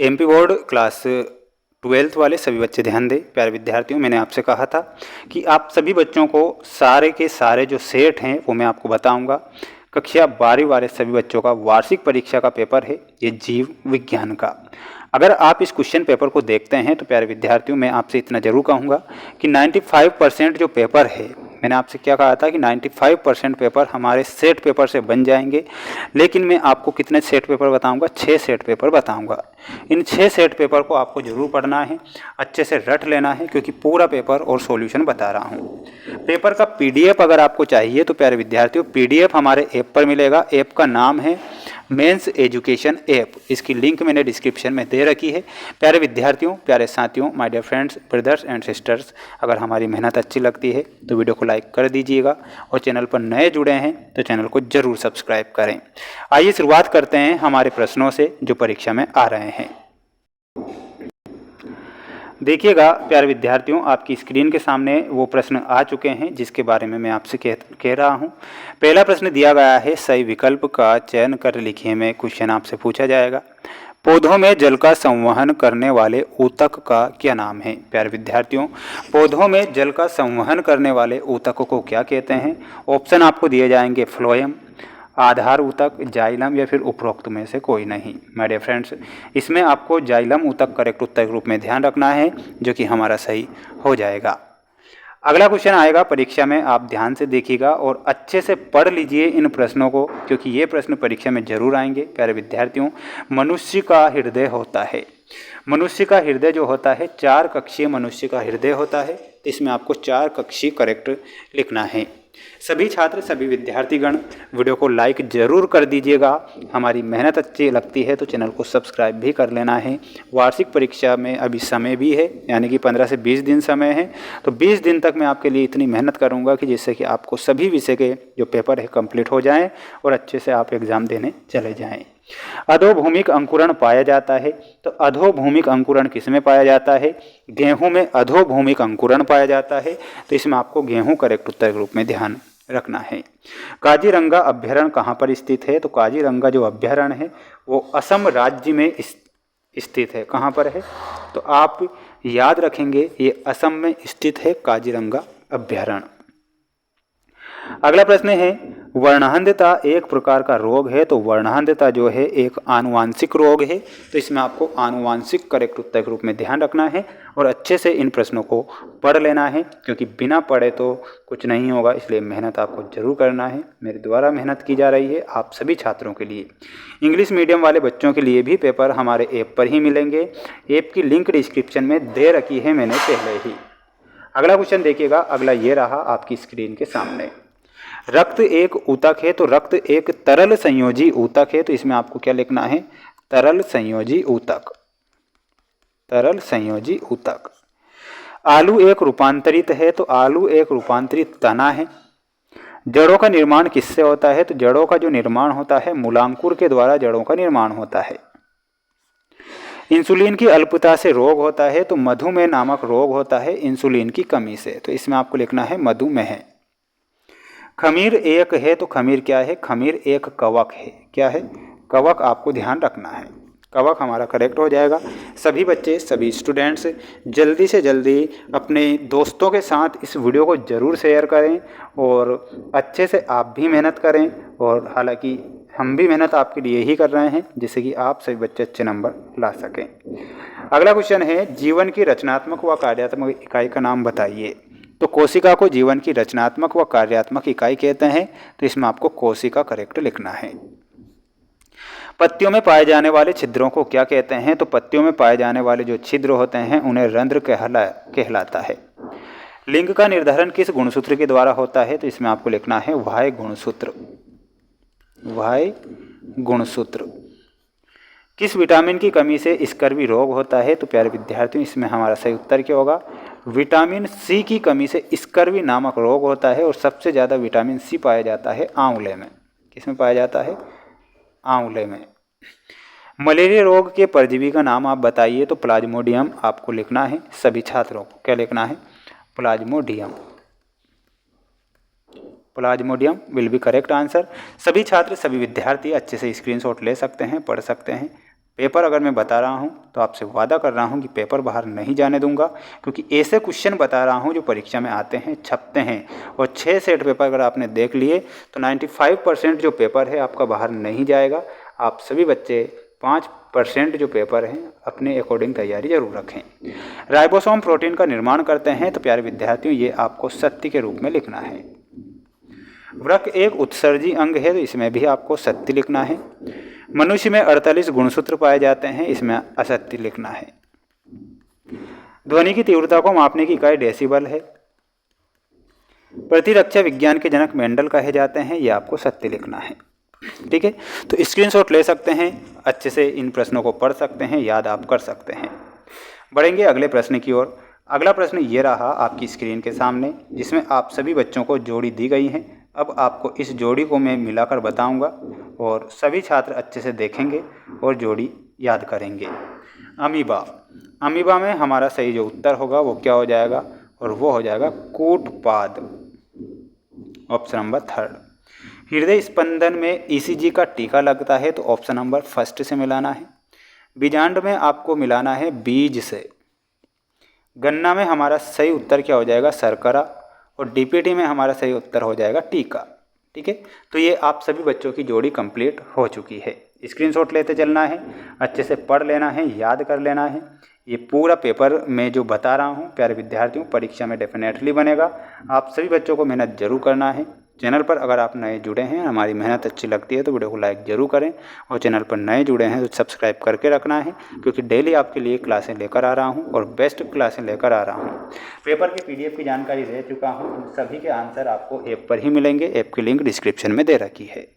MP board class 12th वाले सभी बच्चे ध्यान दें। प्यारे विद्यार्थियों, मैंने आपसे कहा था कि आप सभी बच्चों को सारे के सारे जो सेट हैं वो मैं आपको बताऊंगा। कक्षा 12वीं वाले सभी बच्चों का वार्षिक परीक्षा का पेपर है ये जीव विज्ञान का। अगर आप इस क्वेश्चन पेपर को देखते हैं तो प्यारे विद्यार्थियों, मैं आपसे इतना जरूर कहूँगा कि 95% जो पेपर है, मैंने आपसे क्या कहा था कि 95% पेपर हमारे सेट पेपर से बन जाएंगे। लेकिन मैं आपको कितने सेट पेपर बताऊंगा? 6 सेट पेपर बताऊंगा। इन 6 सेट पेपर को आपको जरूर पढ़ना है, अच्छे से रट लेना है, क्योंकि पूरा पेपर और सॉल्यूशन बता रहा हूँ। पेपर का पीडीएफ अगर आपको चाहिए तो प्यारे विद्यार्थियों, पीडीएफ हमारे ऐप पर मिलेगा। ऐप का नाम है मेंस एजुकेशन ऐप। इसकी लिंक मैंने डिस्क्रिप्शन में दे रखी है। प्यारे विद्यार्थियों, प्यारे साथियों, my dear friends, brothers and sisters, अगर हमारी मेहनत अच्छी लगती है तो वीडियो को लाइक कर दीजिएगा और चैनल पर नए जुड़े हैं तो चैनल को जरूर सब्सक्राइब करें। आइए शुरुआत करते हैं हमारे प्रश्नों से जो परीक्षा में आ रहे हैं। देखिएगा प्यारे विद्यार्थियों, आपकी स्क्रीन के सामने वो प्रश्न आ चुके हैं जिसके बारे में मैं आपसे कह रहा हूँ। पहला प्रश्न दिया गया है, सही विकल्प का चयन कर लिखिए में क्वेश्चन आपसे पूछा जाएगा। पौधों में जल का संवहन करने वाले ऊतक का क्या नाम है? प्यारे विद्यार्थियों, पौधों में जल का संवहन करने वाले ऊतकों को क्या कहते हैं? ऑप्शन आपको दिए जाएंगे, फ्लोएम, आधार ऊतक, जाइलम या फिर उपरोक्त में से कोई नहीं। माय डियर फ्रेंड्स, इसमें आपको जाइलम ऊतक करेक्ट उत्तर के रूप में ध्यान रखना है, जो कि हमारा सही हो जाएगा। अगला क्वेश्चन आएगा परीक्षा में, आप ध्यान से देखिएगा और अच्छे से पढ़ लीजिए इन प्रश्नों को, क्योंकि ये प्रश्न परीक्षा में जरूर आएंगे। प्यारे विद्यार्थियों, मनुष्य का हृदय होता है, मनुष्य का हृदय जो होता है 4 कक्षीय मनुष्य का हृदय होता है। इसमें आपको 4 कक्षीय करेक्ट लिखना है। सभी छात्र, सभी विद्यार्थीगण वीडियो को लाइक जरूर कर दीजिएगा। हमारी मेहनत अच्छी लगती है तो चैनल को सब्सक्राइब भी कर लेना है। वार्षिक परीक्षा में अभी समय भी है, यानी कि 15 से 20 दिन समय है। तो 20 दिन तक मैं आपके लिए इतनी मेहनत करूंगा कि जिससे कि आपको सभी विषय के जो पेपर है कंप्लीट हो जाएं और अच्छे से आप एग्ज़ाम देने चले जाएं। अधोभूमिक अंकुरण पाया जाता है, तो अधोभूमिक अंकुरण किसमें पाया जाता है? गेहूं में अधोभूमिक अंकुरण पाया जाता है। तो इसमें आपको गेहूं करेक्ट उत्तर के रूप में ध्यान रखना है। काजीरंगा अभ्यारण्य कहाँ पर स्थित है? तो काजीरंगा जो अभ्यारण्य है वो असम राज्य में स्थित है। कहाँ पर है? तो आप याद रखेंगे, ये असम में स्थित है काजीरंगा अभ्यारण्य। अगला प्रश्न है, वर्णहंध्यता एक प्रकार का रोग है, तो वर्णहंध्यता जो है एक आनुवांशिक रोग है। तो इसमें आपको आनुवांशिक करेक्ट उत्तर के रूप में ध्यान रखना है और अच्छे से इन प्रश्नों को पढ़ लेना है, क्योंकि बिना पढ़े तो कुछ नहीं होगा। इसलिए मेहनत आपको जरूर करना है। मेरे द्वारा मेहनत की जा रही है आप सभी छात्रों के लिए। इंग्लिश मीडियम वाले बच्चों के लिए भी पेपर हमारे ऐप पर ही मिलेंगे। ऐप की लिंक डिस्क्रिप्शन में दे रखी है मैंने पहले ही। अगला क्वेश्चन देखिएगा, अगला ये रहा आपकी स्क्रीन के सामने। रक्त एक ऊतक है, तो रक्त एक तरल संयोजी ऊतक है। तो इसमें आपको क्या लिखना है? तरल संयोजी ऊतक, तरल संयोजी ऊतक। आलू एक रूपांतरित है, तो आलू एक रूपांतरित तना है। जड़ों का निर्माण किससे होता है? तो जड़ों का जो निर्माण होता है मूलांकुर के द्वारा जड़ों का निर्माण होता है। इंसुलिन की अल्पता से रोग होता है, तो मधुमेह नामक रोग होता है इंसुलिन की कमी से। तो इसमें आपको लिखना है मधुमेह। खमीर एक है, तो खमीर क्या है? खमीर एक कवक है। क्या है? कवक आपको ध्यान रखना है। कवक हमारा करेक्ट हो जाएगा। सभी बच्चे, सभी स्टूडेंट्स जल्दी से जल्दी अपने दोस्तों के साथ इस वीडियो को ज़रूर शेयर करें और अच्छे से आप भी मेहनत करें। और हालांकि हम भी मेहनत आपके लिए ही कर रहे हैं, जिससे कि आप सभी बच्चे अच्छे नंबर ला सकें। अगला क्वेश्चन है, जीवन की रचनात्मक व कार्यात्मक इकाई का नाम बताइए। तो कोशिका को जीवन की रचनात्मक व कार्यात्मक इकाई कहते हैं। तो इसमें आपको कोशिका करेक्ट लिखना है। पत्तियों में पाए जाने वाले छिद्रों को क्या कहते हैं? तो पत्तियों में पाए जाने वाले जो छिद्र होते हैं उन्हें रंध्र कहलाता है। लिंग का निर्धारण किस गुणसूत्र के द्वारा होता है? तो इसमें आपको लिखना है वाय गुणसूत्र, वाय गुणसूत्र। किस विटामिन की कमी से स्कर्वी रोग होता है? तो प्यारे विद्यार्थियों, इसमें हमारा सही उत्तर क्या होगा? विटामिन सी की कमी से स्कर्वी नामक रोग होता है और सबसे ज़्यादा विटामिन सी पाया जाता है आंवले में। किसमें पाया जाता है? आंवले में। मलेरिया रोग के परजीवी का नाम आप बताइए। तो प्लाज्मोडियम आपको लिखना है। सभी छात्रों को क्या लिखना है? Plasmodium, Plasmodium will be correct answer. सभी छात्र, सभी विद्यार्थी अच्छे से स्क्रीनशॉट ले सकते हैं, पढ़ सकते हैं। पेपर अगर मैं बता रहा हूँ तो आपसे वादा कर रहा हूँ कि पेपर बाहर नहीं जाने दूंगा, क्योंकि ऐसे क्वेश्चन बता रहा हूँ जो परीक्षा में आते हैं, छपते हैं। और 6 सेट पेपर अगर आपने देख लिए तो 95% जो पेपर है आपका बाहर नहीं जाएगा। आप सभी बच्चे 5% जो पेपर हैं अपने अकॉर्डिंग तैयारी जरूर रखें। राइबोसोम प्रोटीन का निर्माण करते हैं, तो प्यारे विद्यार्थियों ये आपको सत्य के रूप में लिखना है। वृक्क एक उत्सर्जी अंग है, तो इसमें भी आपको सत्य लिखना है। मनुष्य में 48 गुणसूत्र पाए जाते हैं, इसमें असत्य लिखना है। ध्वनि की तीव्रता को मापने की इकाई डेसिबल है। प्रतिरक्षा विज्ञान के जनक मेंडल कहे जाते हैं, ये आपको सत्य लिखना है। ठीक है, तो स्क्रीनशॉट ले सकते हैं, अच्छे से इन प्रश्नों को पढ़ सकते हैं, याद आप कर सकते हैं। बढ़ेंगे अगले प्रश्न की ओर। अगला प्रश्न ये रहा आपकी स्क्रीन के सामने, जिसमें आप सभी बच्चों को जोड़ी दी गई है। अब आपको इस जोड़ी को मैं मिलाकर बताऊंगा और सभी छात्र अच्छे से देखेंगे और जोड़ी याद करेंगे। अमीबा। अमीबा में हमारा सही जो उत्तर होगा वो क्या हो जाएगा, और वो हो जाएगा कूटपाद, ऑप्शन नंबर 3। हृदय स्पंदन में ईसीजी का टीका लगता है, तो ऑप्शन नंबर 1 से मिलाना है। बीजांड में आपको मिलाना है बीज से। गन्ना में हमारा सही उत्तर क्या हो जाएगा, शर्करा। और डीपीटी में हमारा सही उत्तर हो जाएगा टीका। ठीक है, तो ये आप सभी बच्चों की जोड़ी कंप्लीट हो चुकी है। स्क्रीनशॉट लेते चलना है, अच्छे से पढ़ लेना है, याद कर लेना है। ये पूरा पेपर मैं जो बता रहा हूँ प्यारे विद्यार्थियों, परीक्षा में डेफिनेटली बनेगा। आप सभी बच्चों को मेहनत जरूर करना है। चैनल पर अगर आप नए जुड़े हैं, हमारी मेहनत अच्छी लगती है तो वीडियो को लाइक जरूर करें, और चैनल पर नए जुड़े हैं तो सब्सक्राइब करके रखना है, क्योंकि डेली आपके लिए क्लासें लेकर आ रहा हूं और बेस्ट क्लासें लेकर आ रहा हूं। पेपर के पीडीएफ की जानकारी दे चुका हूं, सभी के आंसर आपको ऐप पर ही मिलेंगे। ऐप की लिंक डिस्क्रिप्शन में दे रखी है।